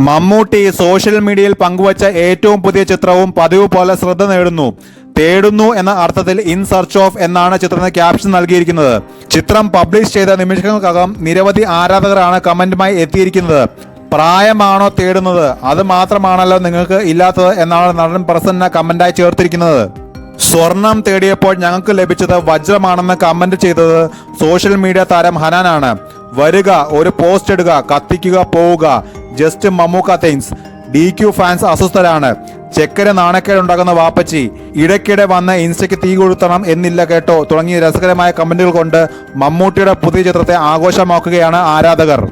Mammootty social മീഡിയയിൽ പങ്കുവച്ച ഏറ്റവും പുതിയ ചിത്രവും പതിവ് പോലെ ശ്രദ്ധ തേടുന്നു എന്ന അർത്ഥത്തിൽ ഇൻ സെർച്ച് ഓഫ് എന്നാണ് ചിത്രത്തിന് ക്യാപ്ഷൻ നൽകിയിരിക്കുന്നത്. ചിത്രം പബ്ലിഷ് ചെയ്ത നിമിഷങ്ങൾക്കകം നിരവധി ആരാധകരാണ് കമന്റുമായി എത്തിയിരിക്കുന്നത്. പ്രായമാണോ തേടുന്നത്, അത് മാത്രമാണല്ലോ നിങ്ങൾക്ക് ഇല്ലാത്തത് എന്നാണ് നടൻ പ്രസന്ന കമന്റായി ചേർത്തിരിക്കുന്നത്. സ്വർണം തേടിയപ്പോൾ ഞങ്ങൾക്ക് ലഭിച്ചത് വജ്രമാണെന്ന് കമന്റ് ചെയ്തത് സോഷ്യൽ മീഡിയ താരം ഹനാനാണ്. വരിക, ഒരു പോസ്റ്റ് ഇടുക, കത്തിക്കുക, പോവുക, just Mammukka things. DQ fans അസ്വസ്ഥരാണ്. ചെക്കന് നാണക്കേടുണ്ടാകുന്ന വാപ്പച്ചി, ഇടയ്ക്കിടെ വന്ന് ഇൻസ്റ്റയ്ക്ക് തീ കൊളുത്തണം എന്നില്ല കേട്ടോ തുടങ്ങിയ രസകരമായ കമന്റുകൾ കൊണ്ട് മമ്മൂട്ടിയുടെ പുതിയ ചിത്രത്തെ ആഘോഷമാക്കുകയാണ് ആരാധകർ.